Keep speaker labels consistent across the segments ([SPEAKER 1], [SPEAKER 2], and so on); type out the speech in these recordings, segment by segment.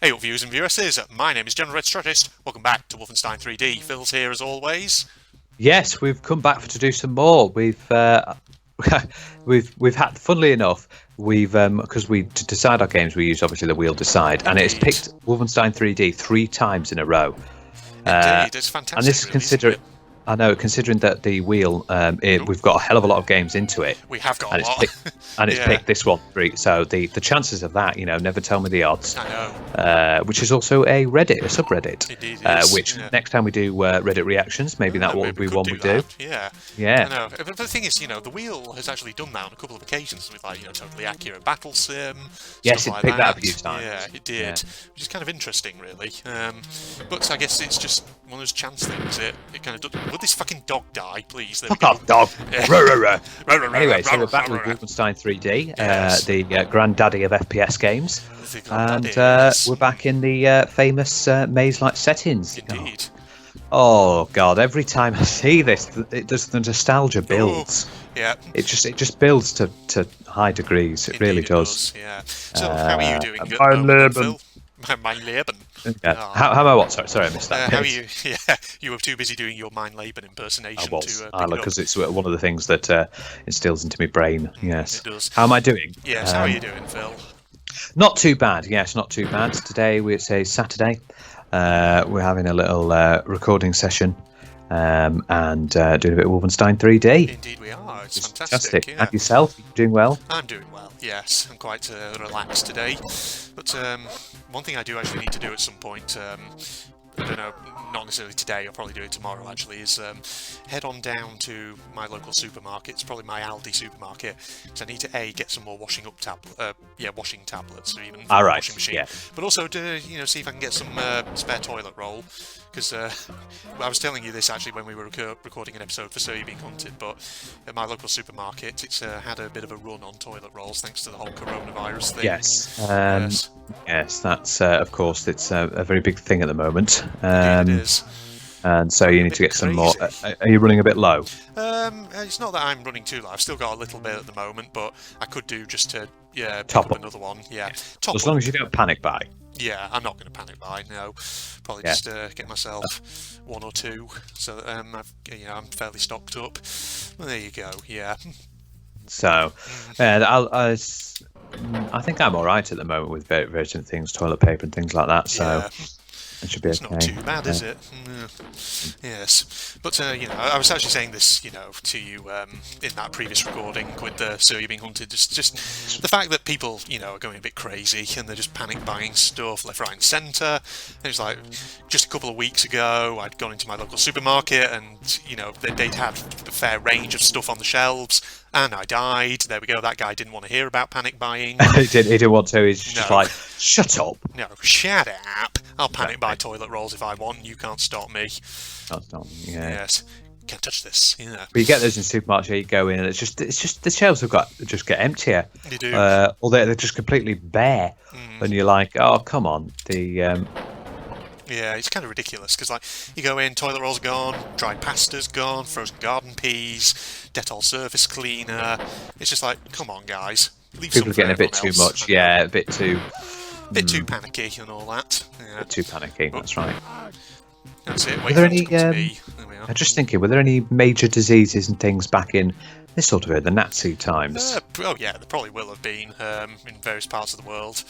[SPEAKER 1] Hey up viewers and viewesses, my name is General Red Strategist. Welcome back to Wolfenstein 3D. Phil's here as always.
[SPEAKER 2] Yes, we've come back to do some more. We've had, funnily enough, because to decide our games, we use obviously the wheel decide, and it's picked Wolfenstein 3D 3 times in a row.
[SPEAKER 1] Indeed, it's fantastic.
[SPEAKER 2] And this is I know, considering that the wheel, we've got a hell of a lot of games into it.
[SPEAKER 1] We have got a lot.
[SPEAKER 2] It's picked this one. So the chances of that, never tell me the odds.
[SPEAKER 1] I know.
[SPEAKER 2] Which is also a subreddit.
[SPEAKER 1] Indeed it is.
[SPEAKER 2] Which next time we do Reddit reactions, maybe that will be one we do.
[SPEAKER 1] Yeah.
[SPEAKER 2] Yeah.
[SPEAKER 1] I know. But the thing is, the wheel has actually done that on a couple of occasions with totally accurate battle sim.
[SPEAKER 2] Yes, it
[SPEAKER 1] like
[SPEAKER 2] picked that a few times.
[SPEAKER 1] Yeah, it did. Yeah. Which is kind of interesting, really. But I guess it's just one of those chance things. It kind of does. Would this fucking dog die, please?
[SPEAKER 2] Fuck off, dog! Anyway, so we're back with Wolfenstein 3D, the granddaddy of FPS games, and we're back in the famous maze-like settings.
[SPEAKER 1] Indeed.
[SPEAKER 2] Oh god! Every time I see this, the nostalgia builds.
[SPEAKER 1] Yeah.
[SPEAKER 2] It just builds to high degrees. It really does.
[SPEAKER 1] Yeah. So how are you doing?
[SPEAKER 2] Phil?
[SPEAKER 1] Mein Leben.
[SPEAKER 2] Yeah.
[SPEAKER 1] Oh.
[SPEAKER 2] How am I? What? Sorry, I missed that.
[SPEAKER 1] How are you? Yeah, you were too busy doing your Mein Leben impersonation.
[SPEAKER 2] I was, because it's one of the things that instills into my brain. Yes.
[SPEAKER 1] It does.
[SPEAKER 2] How am I doing?
[SPEAKER 1] Yes. How are you doing, Phil?
[SPEAKER 2] Not too bad. Yes, not too bad. Today it's a Saturday. We're having a little recording session and doing a bit of Wolfenstein 3D.
[SPEAKER 1] Indeed, we are. It's fantastic. Yeah.
[SPEAKER 2] And yourself? You doing well?
[SPEAKER 1] I'm doing well. Yes, I'm quite relaxed today. But one thing I do actually need to do at some point, I don't know, not necessarily today, I'll probably do it tomorrow actually, is head on down to my local supermarket. It's probably my Aldi supermarket, because I need to get some more washing tablets, or even washing machine.
[SPEAKER 2] Yeah.
[SPEAKER 1] But also to see if I can get some spare toilet roll, because I was telling you this actually when we were recording an episode for So You're Being Hunted, but at my local supermarket it's had a bit of a run on toilet rolls thanks to the whole coronavirus thing.
[SPEAKER 2] Yes. Yes, that's of course it's a very big thing at the moment.
[SPEAKER 1] Indeed it is.
[SPEAKER 2] And so you need to get some more. Are you running a bit low?
[SPEAKER 1] It's not that I'm running too low. I've still got a little bit at the moment, but I could do just to pick
[SPEAKER 2] top
[SPEAKER 1] up another one. Yeah, top
[SPEAKER 2] as long as you don't panic buy.
[SPEAKER 1] Yeah, I'm not going to panic buy. No, probably just get myself one or two, so that I'm fairly stocked up. Well, there you go. Yeah.
[SPEAKER 2] So, I think I'm all right at the moment with various things, toilet paper and things like that. So.
[SPEAKER 1] Yeah.
[SPEAKER 2] It should be
[SPEAKER 1] it's not too bad, is it? Yes. But, I was actually saying this, to you in that previous recording with So You're Being Hunted. Just the fact that people, are going a bit crazy and they're just panic buying stuff left, right and centre. It was like, just a couple of weeks ago, I'd gone into my local supermarket and, they'd had a fair range of stuff on the shelves. And I died. There we go. That guy didn't want to hear about panic buying.
[SPEAKER 2] He didn't want to. He's just like, shut up.
[SPEAKER 1] No, shut up. I'll panic buy toilet rolls if I want. You can't stop me.
[SPEAKER 2] Can't stop me. Yeah.
[SPEAKER 1] Yes. Can't touch this. Yeah.
[SPEAKER 2] But you get those in supermarkets. You go in, and it's just the shelves just get emptier.
[SPEAKER 1] They do.
[SPEAKER 2] Or they're just completely bare. And you're like, oh come on.
[SPEAKER 1] Yeah, it's kind of ridiculous because, you go in, toilet rolls gone, dried pasta's gone, frozen garden peas, Dettol surface cleaner. It's just like, come on, guys, leave
[SPEAKER 2] people
[SPEAKER 1] some
[SPEAKER 2] are getting a bit too much. Yeah, a bit too
[SPEAKER 1] panicky and all that. Yeah.
[SPEAKER 2] A bit too panicky. That's right.
[SPEAKER 1] That's it.
[SPEAKER 2] Were there any?
[SPEAKER 1] There we are.
[SPEAKER 2] I'm just thinking, were there any major diseases and things back in this sort of the Nazi times?
[SPEAKER 1] Oh yeah, there probably will have been in various parts of the world.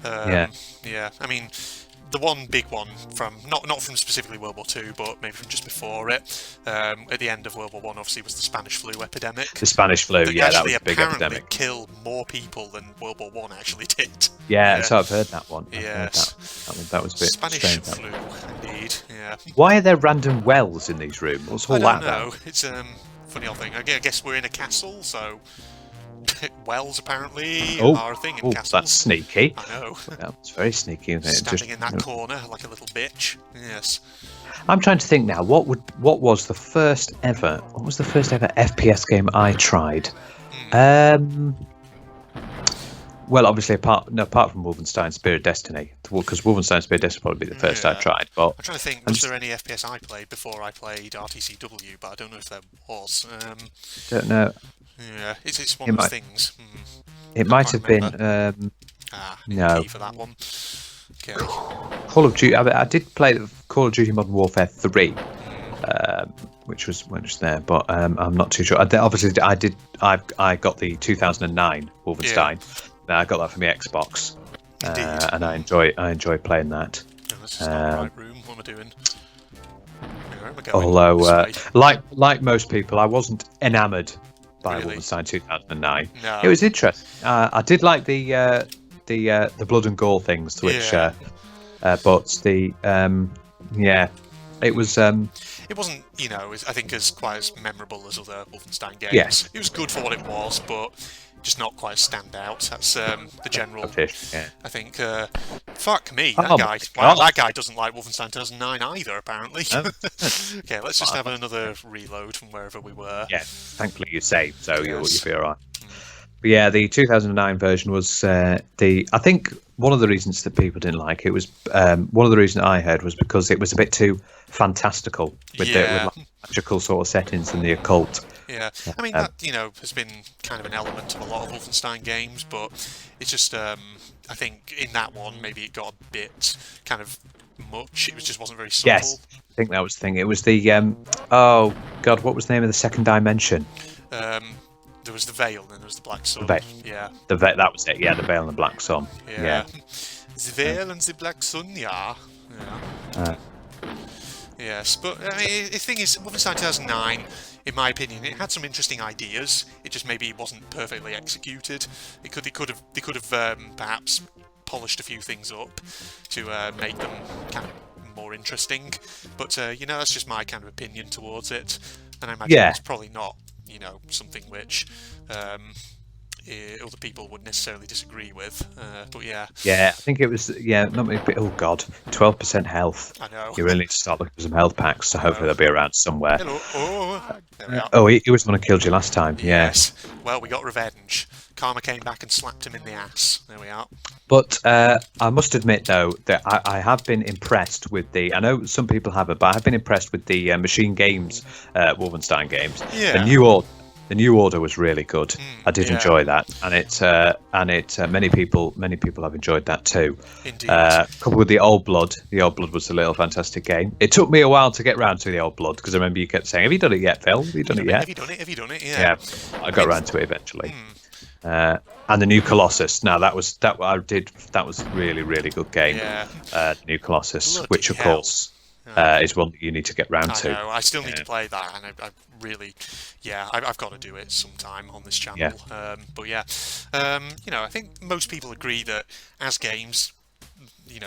[SPEAKER 2] Yeah.
[SPEAKER 1] I mean. The one big one from not from specifically World War II, but maybe from just before it, at the end of World War One, obviously was the Spanish flu epidemic.
[SPEAKER 2] The Spanish flu, that was a big epidemic.
[SPEAKER 1] Killed more people than World War One actually did.
[SPEAKER 2] Yeah, so I've heard that one.
[SPEAKER 1] Yes,
[SPEAKER 2] that was a bit
[SPEAKER 1] Spanish
[SPEAKER 2] strange.
[SPEAKER 1] flu, indeed. Yeah.
[SPEAKER 2] Why are there random wells in these rooms? What's all that?
[SPEAKER 1] I don't know. It's funny old thing. I guess we're in a castle, so. Wells apparently are a thing in castles.
[SPEAKER 2] That's sneaky.
[SPEAKER 1] I know.
[SPEAKER 2] It's very sneaky, isn't it?
[SPEAKER 1] Standing in that corner like a little bitch. Yes.
[SPEAKER 2] I'm trying to think now. What was the first ever FPS game I tried? Well, obviously, apart from Wolfenstein Spirit Destiny, because Wolfenstein Spirit Destiny would probably be the first I tried. But
[SPEAKER 1] I'm trying to think, was there any FPS I played before I played RTCW? But I don't know if there was.
[SPEAKER 2] Don't know.
[SPEAKER 1] Yeah, it's one of those things.
[SPEAKER 2] It might have been.
[SPEAKER 1] No. Key for that one. Okay.
[SPEAKER 2] Call of Duty. I did play Call of Duty Modern Warfare 3, which was there, but I'm not too sure. Obviously, I got the 2009 Wolfenstein. Yeah. I got that from the Xbox, and I enjoy playing that.
[SPEAKER 1] No, this is not the right room. What am I doing? Where am I going?
[SPEAKER 2] Although, like most people, I wasn't enamoured by Wolfenstein 2009.
[SPEAKER 1] No.
[SPEAKER 2] It was interesting. I did like the blood and gore things, which, but it was.
[SPEAKER 1] It wasn't, I think as quite as memorable as other Wolfenstein games.
[SPEAKER 2] Yes.
[SPEAKER 1] It was good for what it was, but just not quite stand out. That's the general.
[SPEAKER 2] Yeah.
[SPEAKER 1] I think. Fuck me, that guy doesn't like Wolfenstein 2009 either, apparently.
[SPEAKER 2] No.
[SPEAKER 1] Okay, let's just have another reload from wherever we were.
[SPEAKER 2] Yeah, thankfully you saved, so you'll be all right. But yeah, the 2009 version was I think one of the reasons that people didn't like it was one of the reasons I heard was because it was a bit too fantastical with magical sort of settings and the occult.
[SPEAKER 1] Yeah, I mean that has been kind of an element of a lot of Wolfenstein games, but it's just I think in that one maybe it got a bit kind of much. It just wasn't very subtle.
[SPEAKER 2] Yes, I think that was the thing. It was the oh god, what was the name of the second dimension?
[SPEAKER 1] There was the Veil, and there was the Black Sun. Yeah.
[SPEAKER 2] That was it. Yeah, the Veil and the Black Sun. Yeah.
[SPEAKER 1] The Veil and the Black Sun. Yeah. Yes, but I mean, the thing is, Wolfenstein 2009, in my opinion, it had some interesting ideas. It just maybe wasn't perfectly executed. They could have perhaps polished a few things up to make them kind of more interesting. But that's just my kind of opinion towards it, and I imagine it's probably not something which other people would necessarily disagree with. But yeah. Yeah,
[SPEAKER 2] I think it was not many. Oh god, 12% health.
[SPEAKER 1] I know.
[SPEAKER 2] You really need to start looking for some health packs. So hopefully they'll be around somewhere.
[SPEAKER 1] Hello. Oh, there we are.
[SPEAKER 2] Oh, he was the one who killed you last time.
[SPEAKER 1] Yes. Well, we got revenge. Karma came back and slapped him in the ass. There we are.
[SPEAKER 2] But I must admit, though, that I have been impressed with I know some people haven't, but I have been impressed with the MachineGames Wolfenstein games.
[SPEAKER 1] Yeah.
[SPEAKER 2] The new order was really good. I did enjoy that, and many people have enjoyed that too.
[SPEAKER 1] Indeed.
[SPEAKER 2] Coupled with the Old Blood was a little fantastic game. It took me a while to get round to the Old Blood because I remember you kept saying, "Have you done it yet, Phil? Have you done it yet?
[SPEAKER 1] Have you done it? Yeah.
[SPEAKER 2] I got round to it eventually. And the new Colossus. Now that was a really, really good game.
[SPEAKER 1] Yeah.
[SPEAKER 2] The new Colossus,
[SPEAKER 1] Bloody
[SPEAKER 2] which of
[SPEAKER 1] hell.
[SPEAKER 2] course is one that you need to get round to.
[SPEAKER 1] I know. I still need to play that, and I really, I've got to do it sometime on this channel.
[SPEAKER 2] Yeah.
[SPEAKER 1] But yeah, I think most people agree that as games,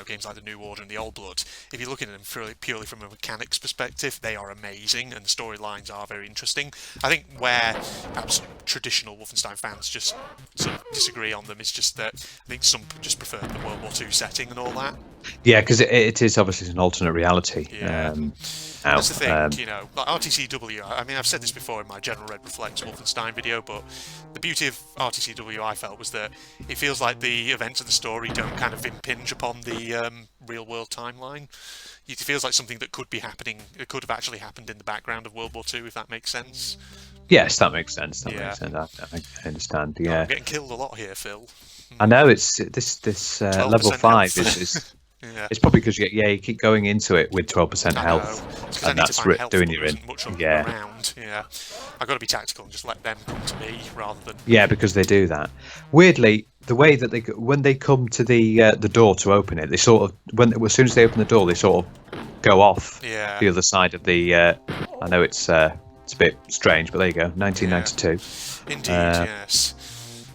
[SPEAKER 1] games like the New Order and the Old Blood, if you're looking at them purely from a mechanics perspective, they are amazing, and the storylines are very interesting. I think where perhaps traditional Wolfenstein fans just sort of disagree on them is just that I think some just prefer the World War II setting and all that.
[SPEAKER 2] Yeah, because it is obviously an alternate reality.
[SPEAKER 1] Yeah. That's the thing, like RTCW, I mean, I've said this before in my General Red Reflects Wolfenstein video, but the beauty of RTCW, I felt, was that it feels like the events of the story don't kind of impinge upon the real-world timeline. It feels like something that could be happening, it could have actually happened in the background of World War II, if that makes sense.
[SPEAKER 2] Yes, that makes sense. Makes sense. I understand, yeah.
[SPEAKER 1] I'm getting killed a lot here, Phil.
[SPEAKER 2] I know, it's this level 5 is...
[SPEAKER 1] Yeah.
[SPEAKER 2] It's probably because you keep going into it with 12% health, and that's doing you in.
[SPEAKER 1] Around. Yeah, I've got to be tactical and just let them come to me rather than.
[SPEAKER 2] Yeah, because they do that. Weirdly, the way that when they come to the door to open it, they sort of as soon as they open the door, they sort of go off the other side of the. I know it's a bit strange, but there you go, 1992.
[SPEAKER 1] Yeah. Indeed, yes.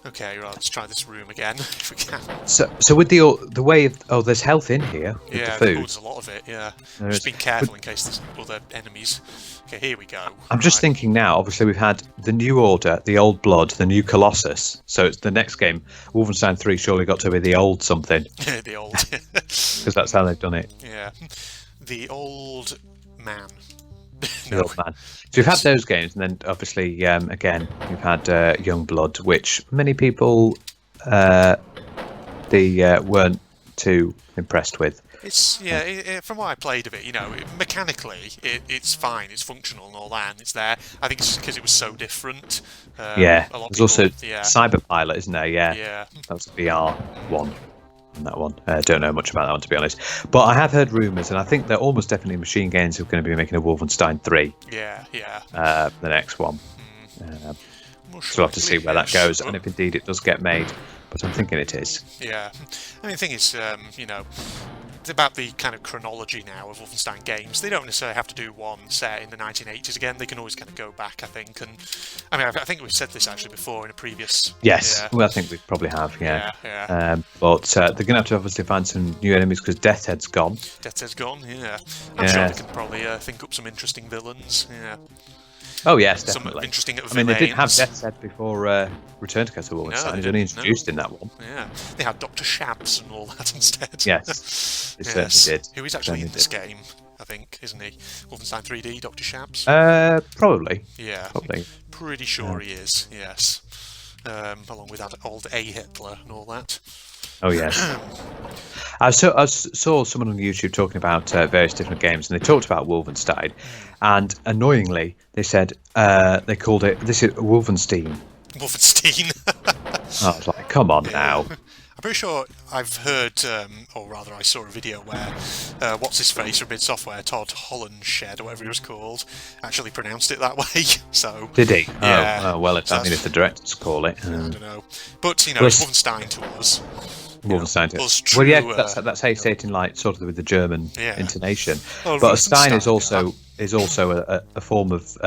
[SPEAKER 1] Okay, right, let's try this room again if we can.
[SPEAKER 2] So with the way there's health in here with the food.
[SPEAKER 1] There's a lot of it. Yeah, just being careful in case there's other enemies. Okay, here we go.
[SPEAKER 2] I'm just thinking now. Obviously, we've had the New Order, the Old Blood, the new Colossus. So it's the next game. Wolfenstein 3 surely got to be the old something.
[SPEAKER 1] The old.
[SPEAKER 2] Because that's how they've done it.
[SPEAKER 1] Yeah, the old man.
[SPEAKER 2] The old man. So we've had those games, and then obviously again we've had Young Blood, which many people weren't too impressed with.
[SPEAKER 1] It's from what I played of it, mechanically it's fine, it's functional and all that, and it's there. I think it's just because it was so different.
[SPEAKER 2] There's also Cyberpilot, isn't there? Yeah, that's the VR one. on that one. Don't know much about that one, to be honest. But I have heard rumours, and I think they're almost definitely MachineGames are going to be making a Wolfenstein 3.
[SPEAKER 1] Yeah.
[SPEAKER 2] The next one. So we'll have to see where that goes, and if indeed it does get made. But I'm thinking it is.
[SPEAKER 1] Yeah. I mean, the thing is, it's about the kind of chronology now of Wolfenstein games. They don't necessarily have to do one set in the 1980s again. They can always kind of go back, I think. And I mean, I think we've said this actually before in a previous.
[SPEAKER 2] Yes,
[SPEAKER 1] yeah.
[SPEAKER 2] well, I think we probably have. Yeah. But they're going to have to obviously find some new enemies because Death's Head's gone.
[SPEAKER 1] Death's Head's gone. Yeah. I'm sure they can probably think up some interesting villains. Yeah.
[SPEAKER 2] Oh yes, definitely.
[SPEAKER 1] Some interesting
[SPEAKER 2] I mean, they didn't have Death's Head before Return to Castle Wolfenstein. He's only introduced in that one.
[SPEAKER 1] Yeah, they had Dr. Shabs and all that instead.
[SPEAKER 2] Yes, they certainly did.
[SPEAKER 1] Who is actually in this game, I think, isn't he? Wolfenstein 3D, Dr. Shabs?
[SPEAKER 2] Probably.
[SPEAKER 1] Yeah,
[SPEAKER 2] probably.
[SPEAKER 1] Pretty sure he is, yes. Along with that old A. Hitler and all that.
[SPEAKER 2] Oh, yes. I saw someone on YouTube talking about various different games, and they talked about Wolfenstein, and annoyingly, they said they called it, this is Wolfenstein.
[SPEAKER 1] Wolfenstein.
[SPEAKER 2] I was like, come on now.
[SPEAKER 1] I'm pretty sure I've heard, or rather I saw a video where what's-his-face from id Software, Todd Hollenshed, or whatever he was called, actually pronounced it that way. So
[SPEAKER 2] did he?
[SPEAKER 1] Yeah.
[SPEAKER 2] Oh well, if the directors call it.
[SPEAKER 1] I don't know. But, Wolfenstein to us.
[SPEAKER 2] Wolfenstein. Well, yeah, that's how you say it in like sort of with the German intonation. Oh, but a Stein is also a form of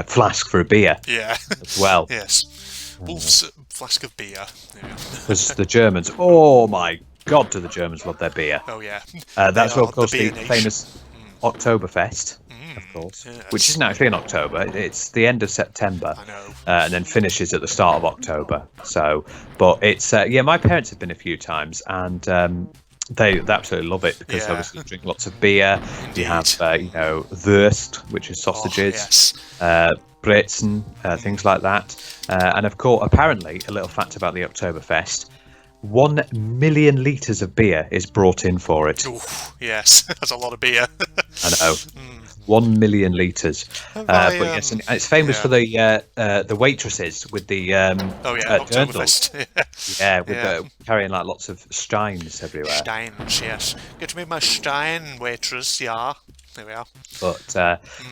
[SPEAKER 2] flask for a beer.
[SPEAKER 1] Yeah.
[SPEAKER 2] As well.
[SPEAKER 1] Yes. Wolf's flask of beer.
[SPEAKER 2] Because the Germans, oh my God, do the Germans love their beer?
[SPEAKER 1] Oh yeah.
[SPEAKER 2] That's of course the famous Oktoberfest. Of course, which isn't actually in October. It's the end of September,
[SPEAKER 1] I know.
[SPEAKER 2] And then finishes at the start of October. So, but it's my parents have been a few times, and they absolutely love it because obviously you drink lots of beer.
[SPEAKER 1] Indeed.
[SPEAKER 2] You have Wurst, which is sausages, Brezen, things like that, and of course, apparently, a little fact about the Oktoberfest. 1 million litres of beer is brought in for it.
[SPEAKER 1] Ooh, yes, that's a lot of beer.
[SPEAKER 2] I know. 1 million litres. But yes, and it's famous for the waitresses with the
[SPEAKER 1] Oktoberfest.
[SPEAKER 2] Carrying like lots of steins everywhere.
[SPEAKER 1] Steins, yes. Get me my stein, waitress. Yeah, there we are.
[SPEAKER 2] But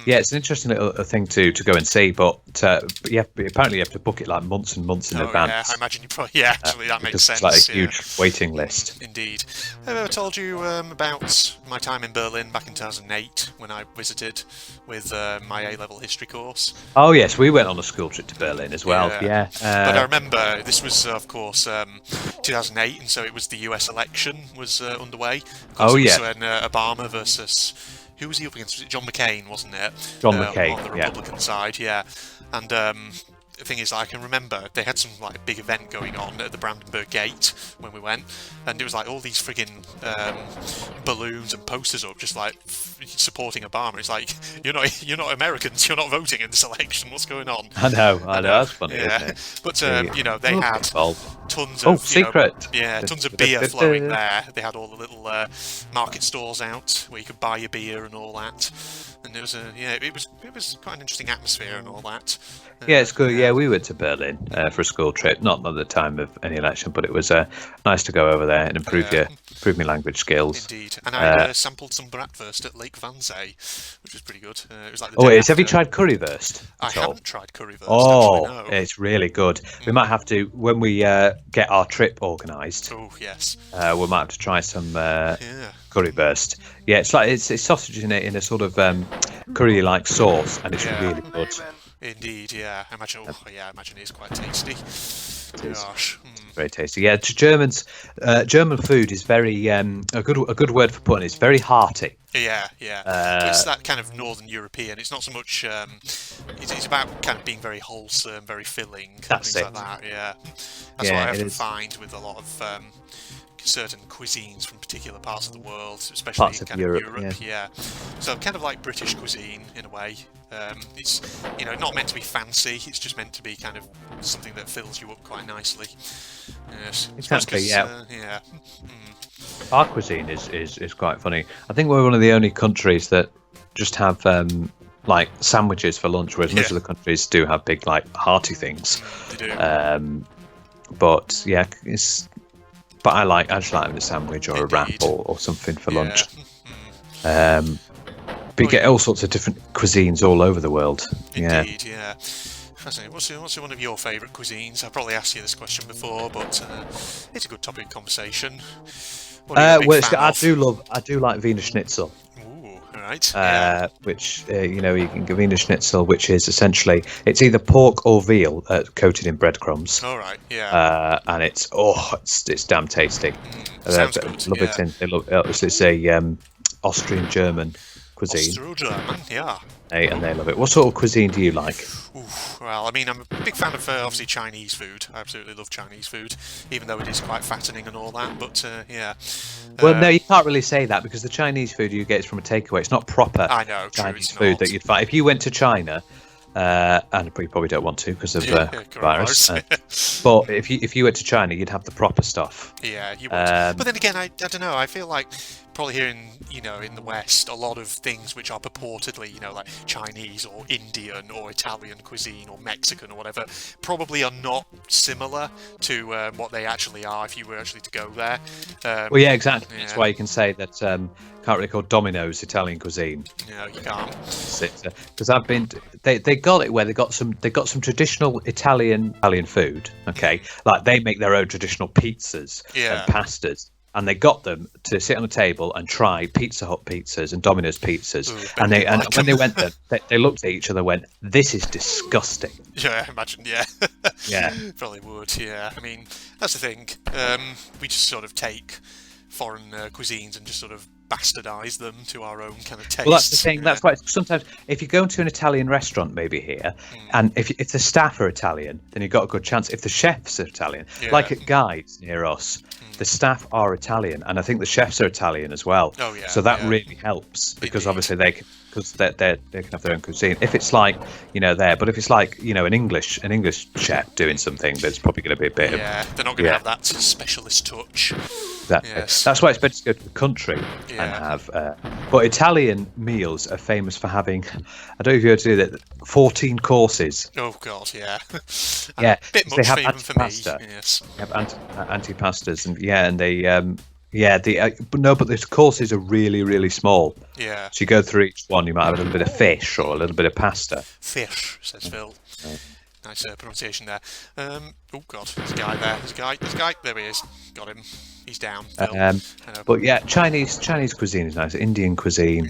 [SPEAKER 2] it's an interesting little thing to go and see. But apparently you have to book it like months and months in advance.
[SPEAKER 1] Yeah, I imagine you probably. Yeah, actually, that makes sense.
[SPEAKER 2] It's like a huge waiting list.
[SPEAKER 1] Indeed. Have I ever told you about my time in Berlin back in 2008 when I visited with my A-level history course?
[SPEAKER 2] Oh yes, we went on a school trip to Berlin as well. Yeah.
[SPEAKER 1] But I remember this was, of course, 2008, and so it was the US election was underway.
[SPEAKER 2] Oh yeah.
[SPEAKER 1] When Obama versus. Who was he up against? Was it John McCain, wasn't it?
[SPEAKER 2] John McCain,
[SPEAKER 1] on the Republican side, yeah. And the thing is, I can remember they had some like big event going on at the Brandenburg Gate when we went, and it was like all these friggin' balloons and posters up, just like supporting Obama. It's like you're not Americans, you're not voting in this election. What's going on?
[SPEAKER 2] I know. That's funny.
[SPEAKER 1] Yeah,
[SPEAKER 2] isn't it?
[SPEAKER 1] But they had tons of
[SPEAKER 2] secret.
[SPEAKER 1] Tons of beer flowing there. They had all the little market stalls out where you could buy your beer and all that. And it was it was quite an interesting atmosphere and all that.
[SPEAKER 2] Yeah, it's good. Yeah, we went to Berlin for a school trip, not at the time of any election, but it was nice to go over there and improve my language skills.
[SPEAKER 1] Indeed, and I sampled some bratwurst at Lake Wannsee, which was pretty good. It was like the
[SPEAKER 2] have you tried currywurst?
[SPEAKER 1] I haven't tried currywurst.
[SPEAKER 2] Oh,
[SPEAKER 1] actually, no.
[SPEAKER 2] It's really good. We might have to when we get our trip organised.
[SPEAKER 1] Oh yes.
[SPEAKER 2] We might have to try some currywurst. Yeah, it's like it's sausage in a sort of curry-like sauce, and it's really good.
[SPEAKER 1] Indeed, yeah. I imagine it is quite tasty. Gosh.
[SPEAKER 2] Very tasty. Yeah, German food is very a good word for putting it. It's very hearty.
[SPEAKER 1] Yeah. It's that kind of Northern European. It's not so much. It's about kind of being very wholesome, very filling, things like that. Yeah, that's what I often find with a lot of certain cuisines from particular parts of the world, especially in kind of Europe. Yeah. So kind of like British cuisine in a way. It's not meant to be fancy. It's just meant to be kind of something that fills you up quite nicely. Yes.
[SPEAKER 2] Exactly. Our cuisine is quite funny. I think we're one of the only countries that just have like sandwiches for lunch, whereas most of the countries do have big like hearty things.
[SPEAKER 1] They do.
[SPEAKER 2] But yeah, it's but I just like having a sandwich or a wrap or something for lunch. But you get all sorts of different cuisines all over the world.
[SPEAKER 1] Indeed, yeah. Fascinating. What's one of your favourite cuisines? I've probably asked you this question before, but it's a good topic of conversation.
[SPEAKER 2] I do like Wiener Schnitzel.
[SPEAKER 1] Ooh, right.
[SPEAKER 2] Which you can get Wiener Schnitzel, which is essentially it's either pork or veal coated in breadcrumbs.
[SPEAKER 1] All right, yeah.
[SPEAKER 2] And it's damn tasty.
[SPEAKER 1] Sounds good.
[SPEAKER 2] Love it. It's a Austrian-German cuisine.
[SPEAKER 1] Austro-German, yeah.
[SPEAKER 2] And they love it. What sort of cuisine do you like?
[SPEAKER 1] Well, I mean, I'm a big fan of obviously Chinese food. I absolutely love Chinese food, even though it is quite fattening and all that. But yeah.
[SPEAKER 2] Well, no, you can't really say that because the Chinese food you get is from a takeaway. It's not proper Chinese food that you'd find if you went to China. And you probably don't want to because of virus. But if you went to China, you'd have the proper stuff.
[SPEAKER 1] Yeah, you would. But then again, I don't know. I feel like probably here in the West, a lot of things which are purportedly like Chinese or Indian or Italian cuisine or Mexican or whatever, probably are not similar to what they actually are if you were actually to go there.
[SPEAKER 2] Well, yeah, exactly. That's why you can say that. Can't really call Domino's Italian cuisine.
[SPEAKER 1] No, you can't.
[SPEAKER 2] Because I've been. They got it where they got some traditional Italian food. Okay, like they make their own traditional pizzas and pastas. And they got them to sit on a table and try Pizza Hut pizzas and Domino's pizzas. Ooh, and when they went there, they looked at each other and went, "This is disgusting."
[SPEAKER 1] Yeah, I imagine. Yeah.
[SPEAKER 2] Yeah.
[SPEAKER 1] Probably would. Yeah. I mean, that's the thing. We just sort of take foreign cuisines and just sort of bastardize them to our own kind of taste.
[SPEAKER 2] Well, that's the thing. That's why sometimes if you go into an Italian restaurant, maybe here, and if the staff are Italian, then you've got a good chance. If the chefs are Italian, like at Guides near us, the staff are Italian, and I think the chefs are Italian as well.
[SPEAKER 1] Oh yeah.
[SPEAKER 2] So that really helps because obviously they can have their own cuisine. If it's like but if it's like an English chef doing something, there's probably going to be a bit of
[SPEAKER 1] they're not going to have that specialist touch.
[SPEAKER 2] Yes. That's why it's better to go to the country and have. But Italian meals are famous for having, I don't know if you heard to do that, 14 courses.
[SPEAKER 1] Oh God, yeah.
[SPEAKER 2] Yeah,
[SPEAKER 1] a bit much even for me. Yes.
[SPEAKER 2] They have antipastas and they but the courses are really, really small.
[SPEAKER 1] Yeah.
[SPEAKER 2] So you go through each one, you might have a little bit of fish or a little bit of pasta.
[SPEAKER 1] Fish, says Phil. Nice pronunciation there. Oh God, there's a guy there. There's a guy. There he is. Got him. He's down.
[SPEAKER 2] But yeah, Chinese cuisine is nice. Indian cuisine.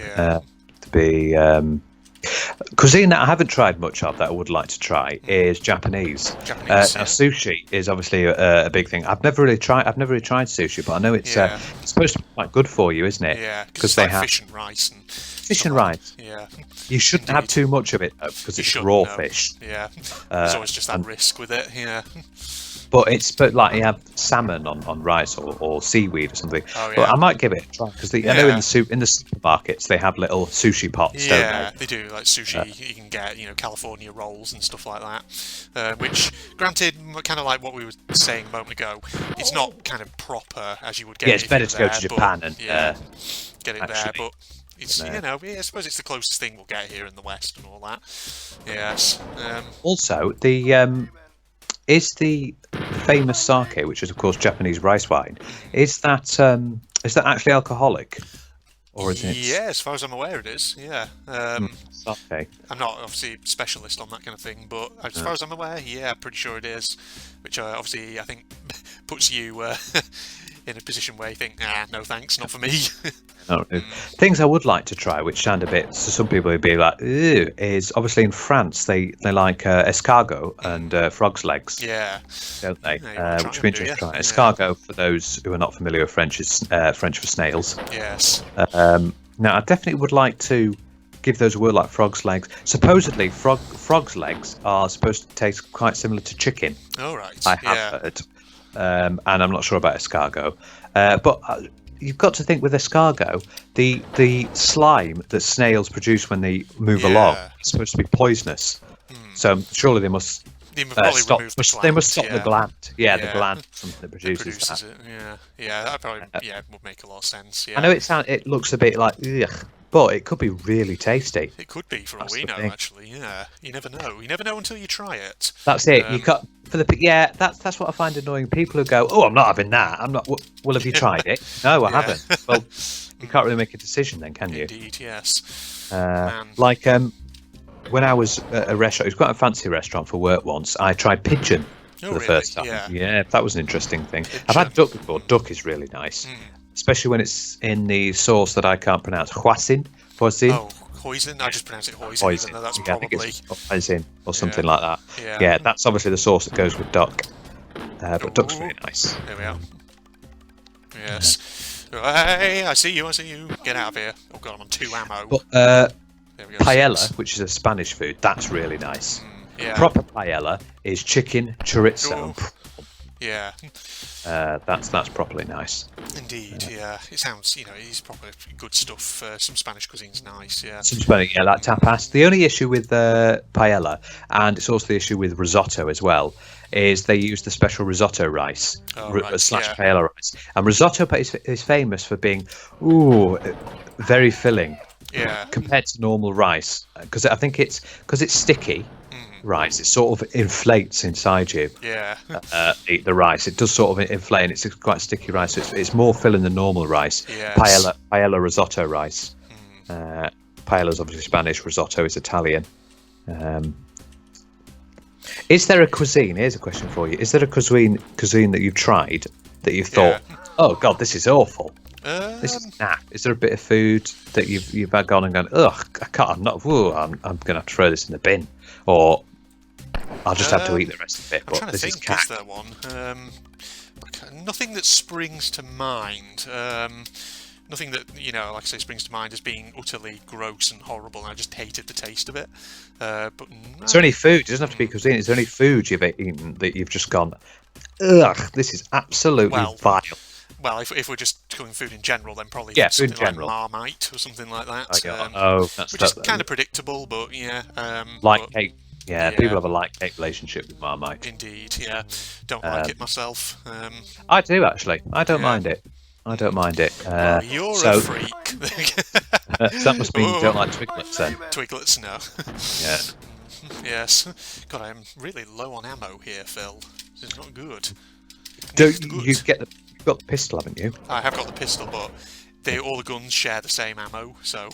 [SPEAKER 2] Cuisine that I haven't tried much of that I would like to try is Japanese. Now, sushi is obviously a big thing. I've never really tried sushi, but I know it's supposed to be quite good for you, isn't it?
[SPEAKER 1] Yeah, because they have fish and rice.
[SPEAKER 2] Fish and rice.
[SPEAKER 1] Yeah.
[SPEAKER 2] You shouldn't have too much of it because it's raw fish.
[SPEAKER 1] Yeah. There's always just that risk with it. Yeah.
[SPEAKER 2] But like you have salmon on rice or seaweed or something.
[SPEAKER 1] Oh, yeah.
[SPEAKER 2] But I might give it a try because I know in the supermarkets they have little sushi pots.
[SPEAKER 1] Yeah, they do. Like sushi, you can get California rolls and stuff like that. Which, granted, kind of like what we were saying a moment ago, it's not kind of proper as you would get.
[SPEAKER 2] Yeah, it's better to go to Japan and
[SPEAKER 1] get it there, but. It's I suppose it's the closest thing we'll get here in the West and all that. Yes.
[SPEAKER 2] Also, is the famous sake, which is of course Japanese rice wine, is that actually alcoholic, or is it?
[SPEAKER 1] Yeah, as far as I'm aware, it is. Yeah.
[SPEAKER 2] Sake.
[SPEAKER 1] I'm not obviously a specialist on that kind of thing, but as far as I'm aware, pretty sure it is. Which obviously I think puts you in a position where you think, no thanks, not for me.
[SPEAKER 2] Things I would like to try, which sound a bit, so some people would be like, ew, is obviously in France they like escargot and frog's legs.
[SPEAKER 1] Yeah.
[SPEAKER 2] Don't they? Which we just try. Escargot, for those who are not familiar with French, is French for snails.
[SPEAKER 1] Yes.
[SPEAKER 2] Now, I definitely would like to give those a whirl like frog's legs. Supposedly, frog's legs are supposed to taste quite similar to chicken.
[SPEAKER 1] Oh, right.
[SPEAKER 2] I have heard. And I'm not sure about escargot. But you've got to think with escargot, the slime that snails produce when they move along is supposed to be poisonous. So surely they must stop. They must stop the gland. Yeah, the gland something that produces that.
[SPEAKER 1] It. Yeah, that probably would make a lot of sense. Yeah.
[SPEAKER 2] I know it looks a bit like ugh, but it could be really tasty.
[SPEAKER 1] It could be, for all we know, actually. Yeah, you never know. You never know until you try it.
[SPEAKER 2] That's it. Yeah, that's what I find annoying. People who go, "Oh, I'm not having that. I'm not." Well, have you tried it? No, I haven't. Well, you can't really make a decision then, can you?
[SPEAKER 1] Indeed, yes.
[SPEAKER 2] Like when I was at a restaurant, it was quite a fancy restaurant for work once. I tried pigeon for the first time. Yeah, that was an interesting thing. Pigeon. I've had duck before. Duck is really nice, especially when it's in the sauce that I can't pronounce. Cuisine.
[SPEAKER 1] Oh, Cuisine. I just pronounce it Cuisine. Even though that's probably...
[SPEAKER 2] I think it's Cuisine or something like that. Yeah, that's obviously the sauce that goes with duck. But duck's really nice.
[SPEAKER 1] There we are. Yes. Hey, I see you. Get out of here. Oh god, I'm on 2 ammo.
[SPEAKER 2] But
[SPEAKER 1] there we go,
[SPEAKER 2] paella,
[SPEAKER 1] 6.
[SPEAKER 2] which is a Spanish food, that's really nice.
[SPEAKER 1] Yeah.
[SPEAKER 2] Proper paella is chicken, chorizo.
[SPEAKER 1] Yeah.
[SPEAKER 2] That's properly nice.
[SPEAKER 1] Indeed, yeah. It sounds, it's proper good stuff. Some Spanish cuisine's nice, yeah.
[SPEAKER 2] Some Spanish, yeah, like tapas. The only issue with paella, and it's also the issue with risotto as well, is they use the special risotto rice slash paella rice. And risotto is famous for being, very filling.
[SPEAKER 1] Yeah.
[SPEAKER 2] Compared to normal rice, because I think it's sticky. Rice, it sort of inflates inside you.
[SPEAKER 1] Yeah.
[SPEAKER 2] The rice, it does sort of inflate, and it's quite sticky rice. So it's more filling than normal rice.
[SPEAKER 1] Yes.
[SPEAKER 2] Paella risotto rice. Paella is obviously Spanish. Risotto is Italian. Is there a cuisine? Here's a question for you. Is there a cuisine that you've tried that you've thought, oh god, this is awful? This is naff. Is there a bit of food that you've had gone and gone, ugh, I can't. I'm not. I'm gonna have to throw this in the bin, or I'll just have to eat the rest of it. But
[SPEAKER 1] I'm trying to think, is there one? Nothing that springs to mind. Nothing that, like I say, springs to mind as being utterly gross and horrible, and I just hated the taste of it. But no.
[SPEAKER 2] Is there any food? It doesn't have to be cuisine. Is there any food you've eaten that you've just gone, ugh, this is absolutely vile?
[SPEAKER 1] Well, if we're just cooking food in general, then probably
[SPEAKER 2] something
[SPEAKER 1] like Marmite or something like that.
[SPEAKER 2] Which
[SPEAKER 1] is kind of predictable, but yeah.
[SPEAKER 2] Cake. Yeah, people have a like-cake relationship with Marmite.
[SPEAKER 1] Indeed, yeah. Don't like it myself.
[SPEAKER 2] I do, actually. I don't mind it.
[SPEAKER 1] You're a freak.
[SPEAKER 2] That must mean you don't like Twiglets, then.
[SPEAKER 1] Twiglets, no.
[SPEAKER 2] Yeah.
[SPEAKER 1] Yes. God, I'm really low on ammo here, Phil. This is not good.
[SPEAKER 2] You've got the pistol, haven't you?
[SPEAKER 1] I have got the pistol, but all the guns share the same ammo, so...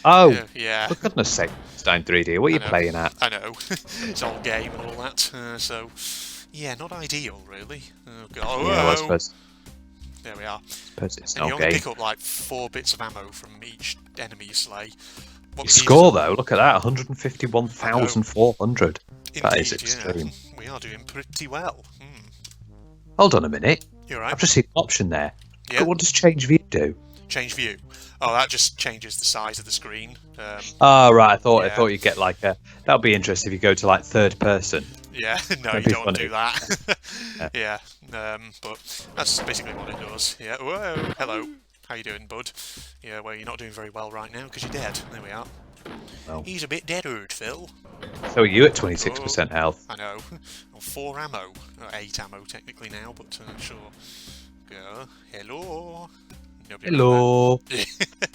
[SPEAKER 2] Oh!
[SPEAKER 1] Yeah.
[SPEAKER 2] For goodness sake, Stein 3D, what are you playing at?
[SPEAKER 1] I know. It's all game and all that, so... Yeah, not ideal, really. Oh, God.
[SPEAKER 2] Yeah, I suppose.
[SPEAKER 1] There we are.
[SPEAKER 2] It's
[SPEAKER 1] and you only pick up, like, 4 bits of ammo from each enemy you slay.
[SPEAKER 2] Your score, though, look at that, 151,400. That is extreme.
[SPEAKER 1] Yeah. We are doing pretty well.
[SPEAKER 2] Hold on a minute.
[SPEAKER 1] You're right.
[SPEAKER 2] I've just seen an option there.
[SPEAKER 1] Yeah.
[SPEAKER 2] What does change view do?
[SPEAKER 1] Change view. Oh, that just changes the size of the screen.
[SPEAKER 2] Right. I thought you get like a. That would be interesting if you go to like third person.
[SPEAKER 1] Yeah. No, you don't want to do that. Yeah. But that's basically what it does. Yeah. Whoa. Hello. How you doing, bud? Yeah. Well, you're not doing very well right now because you're dead. There we are. Oh. He's a bit dead-erd, Phil.
[SPEAKER 2] So are you at 26% health?
[SPEAKER 1] I know. Well, 4 ammo. 8 ammo technically now, but sure. Go. Hello.
[SPEAKER 2] Hello.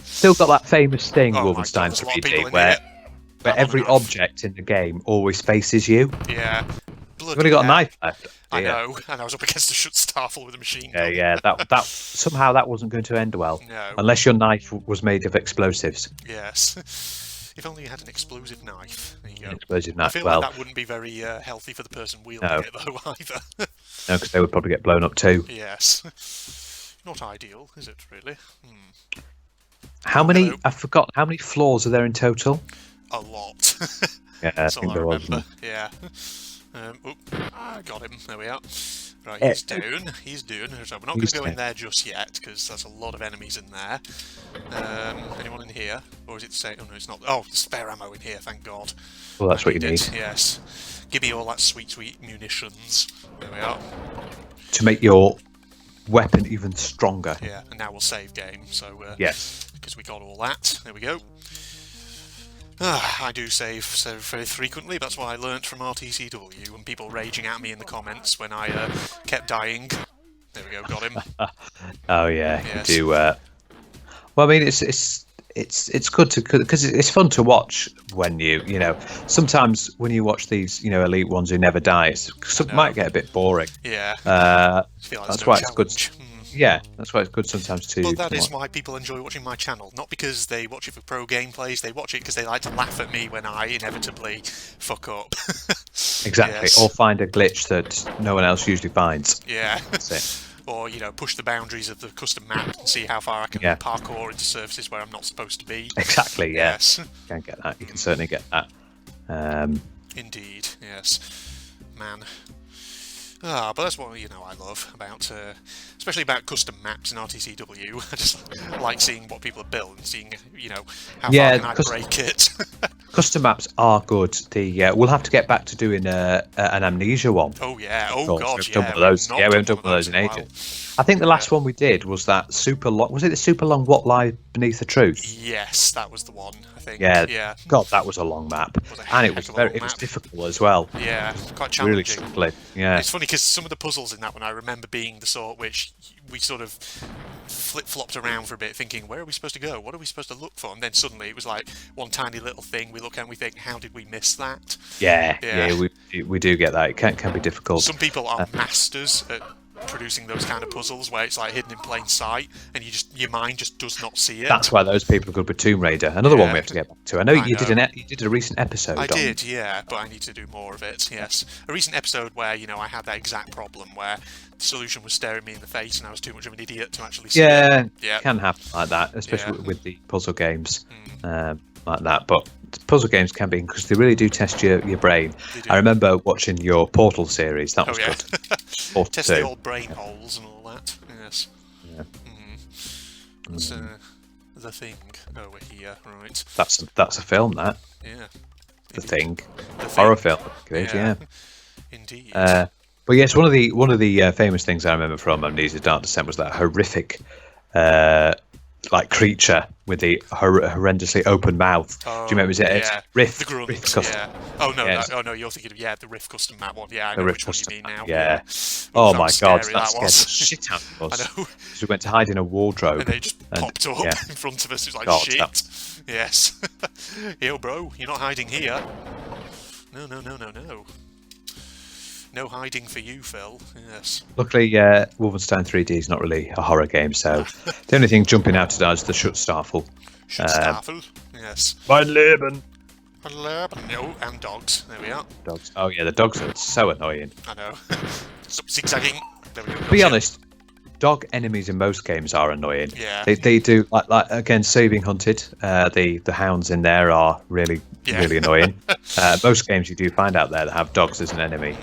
[SPEAKER 2] Still got that famous thing, Wolfenstein 3D, where every object in the game always faces you.
[SPEAKER 1] Yeah.
[SPEAKER 2] You've only got a knife left.
[SPEAKER 1] I know, and I was up against a Starfall with a machine gun.
[SPEAKER 2] Yeah. That somehow that wasn't going to end well.
[SPEAKER 1] No.
[SPEAKER 2] Unless your knife was made of explosives.
[SPEAKER 1] Yes. If only you had an explosive knife. There you go.
[SPEAKER 2] An explosive knife.
[SPEAKER 1] I feel like that wouldn't be very healthy for the person wielding it, though, either.
[SPEAKER 2] No, because they would probably get blown up too.
[SPEAKER 1] Yes. Not ideal, is it, really?
[SPEAKER 2] How many... I forgot. How many floors are there in total?
[SPEAKER 1] A lot.
[SPEAKER 2] Yeah,
[SPEAKER 1] That's
[SPEAKER 2] I think
[SPEAKER 1] all
[SPEAKER 2] there
[SPEAKER 1] I
[SPEAKER 2] was.
[SPEAKER 1] remember. Yeah. Got him. There we are. Right, he's down. So we're not going to go in there just yet, because there's a lot of enemies in there. Anyone in here? Or is it the same? Oh, no, it's not. Oh, spare ammo in here, thank God.
[SPEAKER 2] Well, that's what you need.
[SPEAKER 1] Yes. Give me all that sweet, sweet munitions. There we are.
[SPEAKER 2] To make your weapon even stronger.
[SPEAKER 1] Yeah, and now we'll save game, so...
[SPEAKER 2] yes.
[SPEAKER 1] Because we got all that. There we go. I do save so very frequently. That's what I learnt from RTCW and people raging at me in the comments when I kept dying. There we go, got him.
[SPEAKER 2] Oh yeah,
[SPEAKER 1] yes.
[SPEAKER 2] you do. Well, I mean, it's it's good to because it's fun to watch when sometimes when you watch these elite ones who never die, it might get a bit boring.
[SPEAKER 1] Yeah.
[SPEAKER 2] That's why it's good. Yeah, that's why it's good sometimes too.
[SPEAKER 1] Well, that is why people enjoy watching my channel. Not because they watch it for pro gameplays, they watch it because they like to laugh at me when I inevitably fuck up.
[SPEAKER 2] Exactly, or find a glitch that no one else usually finds.
[SPEAKER 1] Yeah.
[SPEAKER 2] That's it.
[SPEAKER 1] Or, push the boundaries of the custom map and see how far I can parkour into surfaces where I'm not supposed to be.
[SPEAKER 2] Exactly, yeah.
[SPEAKER 1] Yes.
[SPEAKER 2] You can get that. You can certainly get that.
[SPEAKER 1] Indeed, yes. Man. But that's what I love about, especially about custom maps in RTCW. I just like seeing what people have built and seeing, how far can I break it.
[SPEAKER 2] Custom maps are good. We'll have to get back to doing an Amnesia one.
[SPEAKER 1] Oh yeah. Oh god,
[SPEAKER 2] we haven't done one of those in ages. I think the last one we did was that super long. Was it the super long What Lies Beneath the Truth?
[SPEAKER 1] Yes, that was the one. I think.
[SPEAKER 2] Yeah. God, that was a long map, and it was difficult as well.
[SPEAKER 1] Yeah, quite challenging.
[SPEAKER 2] Really, yeah.
[SPEAKER 1] It's funny because some of the puzzles in that one I remember being the sort which we sort of flip-flopped around for a bit, thinking, where are we supposed to go? What are we supposed to look for? And then suddenly it was like one tiny little thing we look at and we think, how did we miss that?
[SPEAKER 2] Yeah, we do get that. It can be difficult.
[SPEAKER 1] Some people are masters at producing those kind of puzzles where it's like hidden in plain sight and your mind just does not see it.
[SPEAKER 2] That's why those people are good with Tomb Raider. Another one we have to get back to. I know you did a recent episode.
[SPEAKER 1] I did, yeah, but I need to do more of it. Yes, a recent episode where I had that exact problem where the solution was staring me in the face and I was too much of an idiot to actually see it. Yeah,
[SPEAKER 2] it can happen like that, especially with the puzzle games like that. But puzzle games can be, because they really do test your brain. I remember watching your Portal series. That was good. Portal
[SPEAKER 1] test
[SPEAKER 2] 2.
[SPEAKER 1] the old brain holes and all that. Yes. Yeah. That's the thing over here, right?
[SPEAKER 2] That's a film. That.
[SPEAKER 1] Yeah.
[SPEAKER 2] The Thing. Horror film. Good, yeah.
[SPEAKER 1] Indeed.
[SPEAKER 2] But yes, one of the famous things I remember from Amnesia Dark Descent was that horrific creature with the horrendously open mouth. Do you remember it? Riff.
[SPEAKER 1] The grunt,
[SPEAKER 2] Riff custom.
[SPEAKER 1] yeah. Oh no, you're thinking of the Riff custom map one. Yeah, I know which one you mean now.
[SPEAKER 2] Yeah. Oh my god, that scared the shit out of us.
[SPEAKER 1] I know.
[SPEAKER 2] We went to hide in a wardrobe.
[SPEAKER 1] And they just popped up in front of us. It was like, shit. Yes. Yo, bro, you're not hiding here. No. No hiding for you, Phil. Yes.
[SPEAKER 2] Luckily, Wolfenstein 3D is not really a horror game, so the only thing jumping out at us is the Schutzstaffel.
[SPEAKER 1] Schutzstaffel, yes.
[SPEAKER 2] Mein Leben.
[SPEAKER 1] No, and dogs. There we are.
[SPEAKER 2] Dogs. Oh yeah, the dogs are so annoying.
[SPEAKER 1] I know. Stop zigzagging. There we go.
[SPEAKER 2] To be honest, dog enemies in most games are annoying.
[SPEAKER 1] Yeah.
[SPEAKER 2] They do like again, Being Hunted. The hounds in there are really annoying. Most games you do find out there that have dogs as an enemy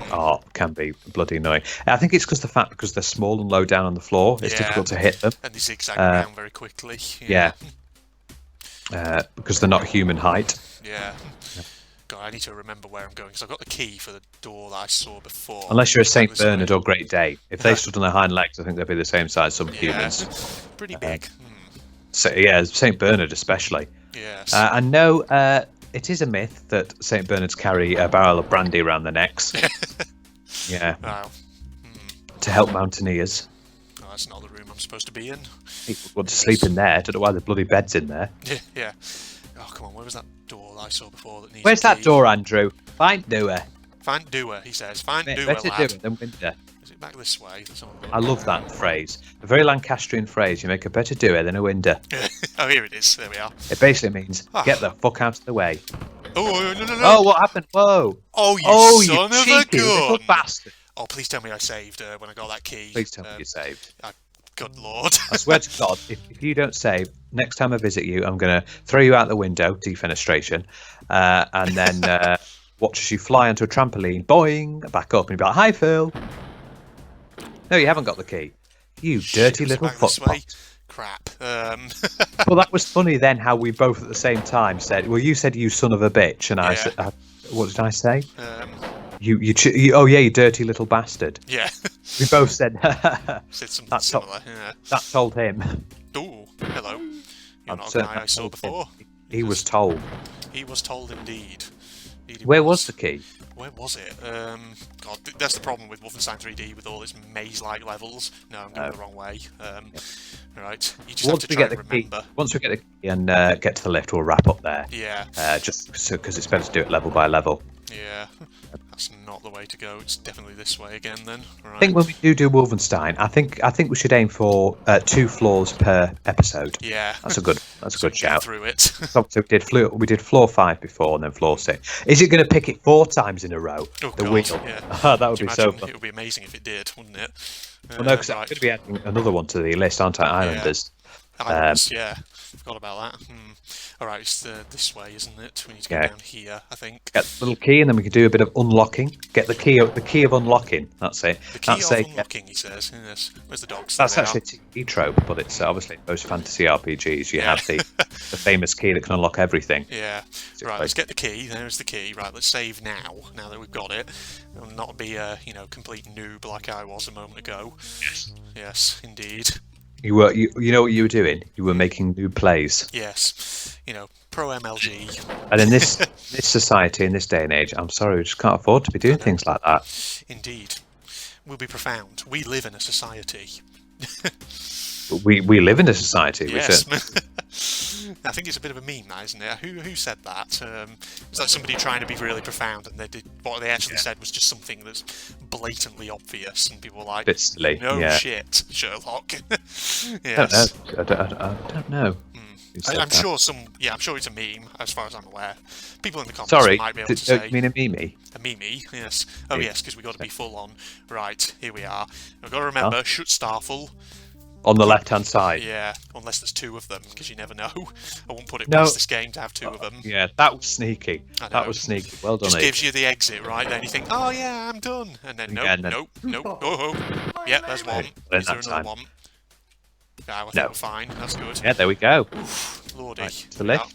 [SPEAKER 2] can be bloody annoying. I think it's because they're small and low down on the floor. It's difficult to hit them.
[SPEAKER 1] And they zigzag around very quickly.
[SPEAKER 2] Yeah. Because they're not human height.
[SPEAKER 1] Yeah. God, I need to remember where I'm going because I've got the key for the door that I saw before.
[SPEAKER 2] Unless you're a St. Bernard or Great Day. If they stood on their hind legs, I think they'd be the same size as some humans.
[SPEAKER 1] Pretty big.
[SPEAKER 2] So, yeah, St. Bernard especially.
[SPEAKER 1] Yes.
[SPEAKER 2] And no, it is a myth that St. Bernards carry a barrel of brandy around their necks. Yeah.
[SPEAKER 1] Wow.
[SPEAKER 2] To help mountaineers.
[SPEAKER 1] Oh, that's not the room I'm supposed to be in.
[SPEAKER 2] People want to sleep in there. Don't know why the bloody bed's in there.
[SPEAKER 1] Yeah. Oh, come on. Where was that door that I saw before that needs
[SPEAKER 2] Where's that door, Andrew? Find doer.
[SPEAKER 1] Find doer, he says. Find doer,
[SPEAKER 2] better
[SPEAKER 1] lad.
[SPEAKER 2] doer than winter.
[SPEAKER 1] Is it back this way?
[SPEAKER 2] I love that phrase. A very Lancastrian phrase. You make a better doer than a winder.
[SPEAKER 1] Oh, here it is. There we are.
[SPEAKER 2] It basically means get the fuck out of the way.
[SPEAKER 1] Oh, no.
[SPEAKER 2] Oh, what happened? Whoa.
[SPEAKER 1] Oh, you son of a gun.
[SPEAKER 2] Little bastard.
[SPEAKER 1] Oh, please tell me I saved when I got that key.
[SPEAKER 2] Please tell me you saved.
[SPEAKER 1] Good lord.
[SPEAKER 2] I swear to God, if you don't save, next time I visit you, I'm going to throw you out the window, defenestration, and then watch as you fly onto a trampoline, boing, back up, and you'll be like, hi, Phil. No, you haven't got the key. You dirty little fuckpot.
[SPEAKER 1] Crap.
[SPEAKER 2] Well, that was funny then how we both at the same time said, well, you said you son of a bitch, and I said, what did I say? You dirty little bastard.
[SPEAKER 1] Yeah.
[SPEAKER 2] We both said
[SPEAKER 1] something similar.
[SPEAKER 2] That told him.
[SPEAKER 1] Oh, hello. You're not a guy I saw before.
[SPEAKER 2] He was told.
[SPEAKER 1] He was told indeed.
[SPEAKER 2] Where was the key?
[SPEAKER 1] Where was it? God, that's the problem with Wolfenstein 3D with all its maze-like levels. No, I'm going the wrong way. Right, you just have to try and remember.
[SPEAKER 2] Once we get the key and get to the lift, we'll wrap up there.
[SPEAKER 1] Yeah.
[SPEAKER 2] Just because it's better to do it level by level.
[SPEAKER 1] Yeah, that's not the way to go. It's definitely this way again then. Right.
[SPEAKER 2] I think when we do Wolfenstein, I think we should aim for 2 floors per episode.
[SPEAKER 1] Yeah,
[SPEAKER 2] that's a good shout.
[SPEAKER 1] Through it.
[SPEAKER 2] So we did floor 5 before, and then floor 6. Is it going to pick it 4 times in a row?
[SPEAKER 1] Oh,
[SPEAKER 2] the
[SPEAKER 1] God,
[SPEAKER 2] wheel.
[SPEAKER 1] Yeah.
[SPEAKER 2] That would be so fun.
[SPEAKER 1] It would be amazing if it did, wouldn't it?
[SPEAKER 2] Well, no, because I'm going to be adding another one to the list, aren't I? Islanders.
[SPEAKER 1] Islanders, yeah. Forgot about that. Alright, it's this way, isn't it? We need to go down here, I think.
[SPEAKER 2] Get the little key, and then we can do a bit of unlocking. Get the key of unlocking. That's it.
[SPEAKER 1] The key of unlocking, he says. Yes. Where's the dogs?
[SPEAKER 2] That's actually a TV trope, but it's obviously most fantasy RPGs. You have the famous key that can unlock everything.
[SPEAKER 1] Yeah. Right, let's get the key. There's the key. Right, let's save now that we've got it. And not be a complete noob like I was a moment ago. Yes, indeed.
[SPEAKER 2] You know what you were doing? You were making new plays.
[SPEAKER 1] Yes. Pro MLG.
[SPEAKER 2] And in this society, in this day and age, I'm sorry, we just can't afford to be doing things like that.
[SPEAKER 1] Indeed. We'll be profound. We live in a society.
[SPEAKER 2] we live in a society.
[SPEAKER 1] Yes. I think it's a bit of a meme, that, isn't it? Who said that? Was that somebody trying to be really profound, and what they actually said was just something that's blatantly obvious, and people were like,
[SPEAKER 2] bit silly.
[SPEAKER 1] No shit, Sherlock. Yes.
[SPEAKER 2] I don't know.
[SPEAKER 1] I'm sure it's a meme, as far as I'm aware. People in the comments might be able to say.
[SPEAKER 2] You mean a meme?
[SPEAKER 1] A meme, yes. Oh, yes, because we've got to be full on. Right, here we are. We've got to remember, shoot Starful.
[SPEAKER 2] On the left-hand side.
[SPEAKER 1] Yeah, unless there's 2 of them, because you never know. I won't put it past this game to have 2 of them.
[SPEAKER 2] Yeah, that was sneaky. That was sneaky. Well done,
[SPEAKER 1] Just gives you the exit, right? Then you think, oh yeah, I'm done. And then, nope. Oh, yeah, there's one. Is there another one? I think we're fine. That's good.
[SPEAKER 2] Yeah, there we go.
[SPEAKER 1] Oof, Lordy.
[SPEAKER 2] Right, to the left.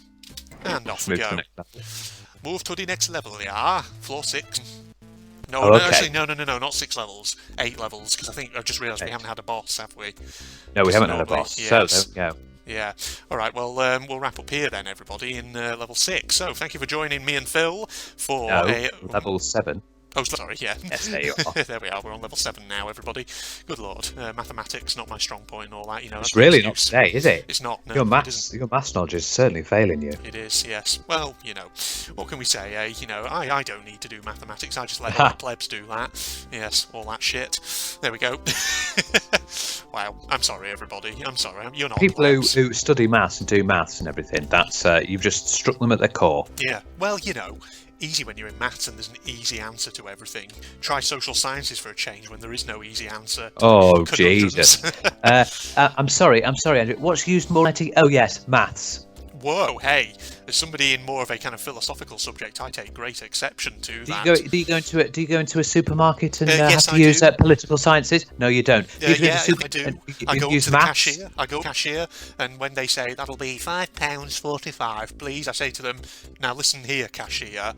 [SPEAKER 1] And off we go. Move to the next level, floor 6. No, actually, no, not 6 levels, 8 levels, because I've just realised we haven't had a boss, have we?
[SPEAKER 2] No, we haven't had a boss, so there we go.
[SPEAKER 1] Yeah. Alright, well, we'll wrap up here then, everybody, in level 6. So, thank you for joining me and Phil for
[SPEAKER 2] level 7.
[SPEAKER 1] Oh, sorry, yeah.
[SPEAKER 2] Yes, there you are.
[SPEAKER 1] There we are, we're on level 7 now, everybody. Good lord. Mathematics, not my strong point and all that,
[SPEAKER 2] It's really not today, is it?
[SPEAKER 1] It's not, no.
[SPEAKER 2] Your maths knowledge is certainly failing you.
[SPEAKER 1] It is, yes. Well, what can we say, I don't need to do mathematics, I just let all the plebs do that. Yes, all that shit. There we go. Wow, I'm sorry, everybody. I'm sorry, you're not
[SPEAKER 2] people who study maths and do maths and everything, that's, you've just struck them at their core.
[SPEAKER 1] Yeah, well, easy when you're in maths and there's an easy answer to everything. Try social sciences for a change when there is no easy answer.
[SPEAKER 2] Oh, Jesus. I'm sorry, Andrew. What's used more? Oh, yes, maths.
[SPEAKER 1] Whoa, hey, as somebody in more of a kind of philosophical subject, I take great exception to that.
[SPEAKER 2] Do you go into a supermarket and have to use political sciences? No, you don't.
[SPEAKER 1] I do. I go to the cashier. I go to the cashier, and when they say that'll be £5.45, please, I say to them, now listen here, cashier.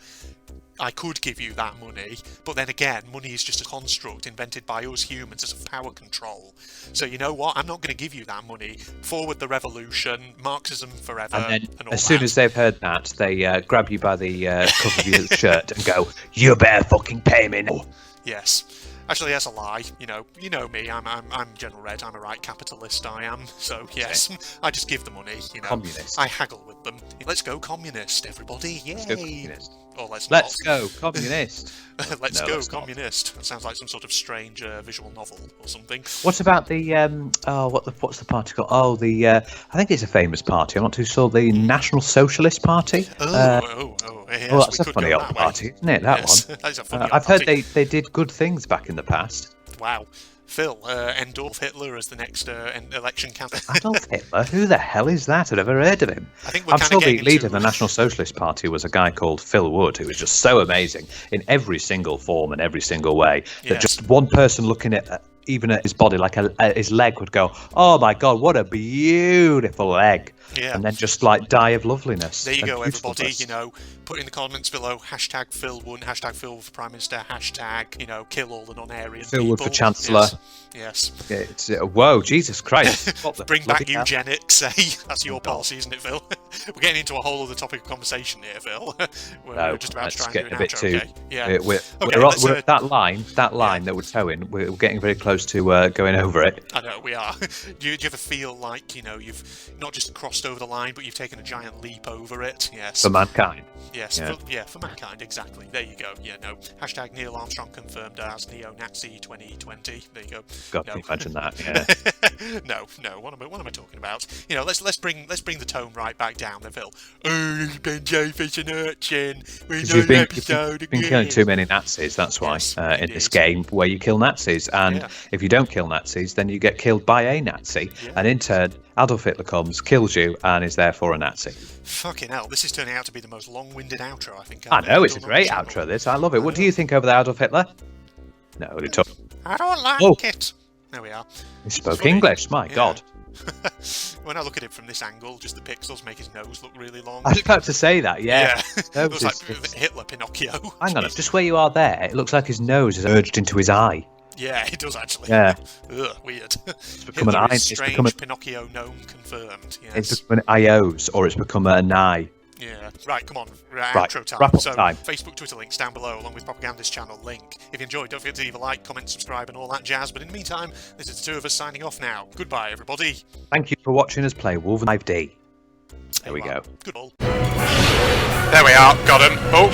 [SPEAKER 1] I could give you that money, but then again, money is just a construct invented by us humans as a power control. So you know what? I'm not going to give you that money. Forward the revolution, Marxism forever,
[SPEAKER 2] and then
[SPEAKER 1] and all
[SPEAKER 2] as soon as they've heard that, they grab you by the cuff of your shirt and go, "You better fucking pay me now."
[SPEAKER 1] Yes. Actually, that's a lie. You know me. I'm General Red. I'm a right capitalist. I am. So yes, I just give the money.
[SPEAKER 2] Communist.
[SPEAKER 1] I haggle with them. Let's go communist, everybody! Yay!
[SPEAKER 2] Let's go communist.
[SPEAKER 1] Or let's
[SPEAKER 2] go communist.
[SPEAKER 1] Let's go communist. That sounds like some sort of strange visual novel or something.
[SPEAKER 2] What about the what's the party called? Oh, I think it's a famous party. I'm not too sure. The National Socialist Party.
[SPEAKER 1] Yes,
[SPEAKER 2] that's a funny old party, isn't it? That one.
[SPEAKER 1] That is a funny
[SPEAKER 2] I've heard they did good things back in the past.
[SPEAKER 1] Wow. Phil, Adolf Hitler as the next election candidate.
[SPEAKER 2] Adolf Hitler? Who the hell is that? I've never heard of him.
[SPEAKER 1] I'm
[SPEAKER 2] sure the leader of the National Socialist Party was a guy called Phil Wood, who was just so amazing in every single form and every single way that just one person looking even at his body, like his leg, would go, "Oh my God, what a beautiful leg!"
[SPEAKER 1] Yeah.
[SPEAKER 2] And then just like die of loveliness.
[SPEAKER 1] There you go, everybody. You know, put in the comments below hashtag Phil won, hashtag Phil for Prime Minister, hashtag, you know, kill all the non-Aryan
[SPEAKER 2] Phil
[SPEAKER 1] people.
[SPEAKER 2] Wood for Chancellor.
[SPEAKER 1] Yes.
[SPEAKER 2] It's, whoa, Jesus Christ.
[SPEAKER 1] Bring back eugenics, That's your policy, isn't it, Phil? We're getting into a whole other topic of conversation here, Phil. We're just about to try and do an outro, okay? Yeah.
[SPEAKER 2] We're at that line that we're towing, we're getting very close to going over it.
[SPEAKER 1] I know, we are. Do you ever feel like, you know, you've not just crossed over the line, but you've taken a giant leap over it? Yes.
[SPEAKER 2] For mankind.
[SPEAKER 1] Yes, for mankind, exactly. There you go. Yeah, no. Hashtag Neil Armstrong confirmed as neo-Nazi 2020. There you go.
[SPEAKER 2] God, can you imagine that? Yeah.
[SPEAKER 1] No. What am I talking about? You know, let's bring the tone right back down there, Phil. Oh, it's been jellyfish and urchin.
[SPEAKER 2] You've been killing too many Nazis. That's why in this game where you kill Nazis, and if you don't kill Nazis, then you get killed by a Nazi, and in turn, Adolf Hitler comes, kills you, and is therefore a Nazi.
[SPEAKER 1] Fucking hell, this is turning out to be the most long-winded outro I think
[SPEAKER 2] I know, it's a great outro, this. I love it. What do you think over there, Adolf Hitler? No, he took...
[SPEAKER 1] I don't like it. There we are.
[SPEAKER 2] He spoke English, my God.
[SPEAKER 1] When I look at it from this angle, just the pixels make his nose look really long.
[SPEAKER 2] I was about to say that, yeah.
[SPEAKER 1] It looks like Hitler Pinocchio.
[SPEAKER 2] Hang on, just where you are there, it looks like his nose has urged into his eye.
[SPEAKER 1] Yeah, it does actually.
[SPEAKER 2] Yeah.
[SPEAKER 1] Ugh, weird.
[SPEAKER 2] It's become an eye.
[SPEAKER 1] Strange Pinocchio gnome confirmed. Yes.
[SPEAKER 2] It's become an IOs, or it's become an eye.
[SPEAKER 1] Yeah. Right, come on.
[SPEAKER 2] Right,
[SPEAKER 1] outro time.
[SPEAKER 2] wrap up
[SPEAKER 1] So,
[SPEAKER 2] time.
[SPEAKER 1] Facebook, Twitter links down below, along with Propagandist channel link. If you enjoyed, don't forget to leave a like, comment, subscribe, and all that jazz. But in the meantime, this is the two of us signing off now. Goodbye, everybody.
[SPEAKER 2] Thank you for watching us play Wolfenstein 5D. There we go.
[SPEAKER 1] Good ball. There we are. Got him. Oh.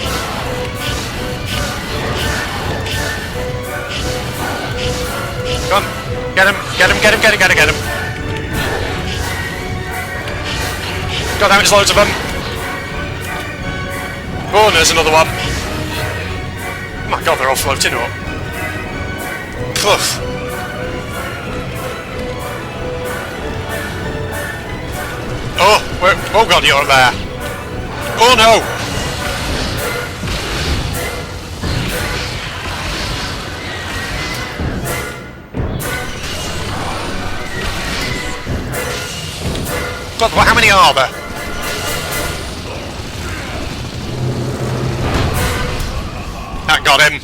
[SPEAKER 1] Come on. Get him. God damn it, there's loads of them. Oh, and there's another one. Oh my god, they're all floating up. Poof. Oh god, you're up there. Oh no! God, how many are there? That got him.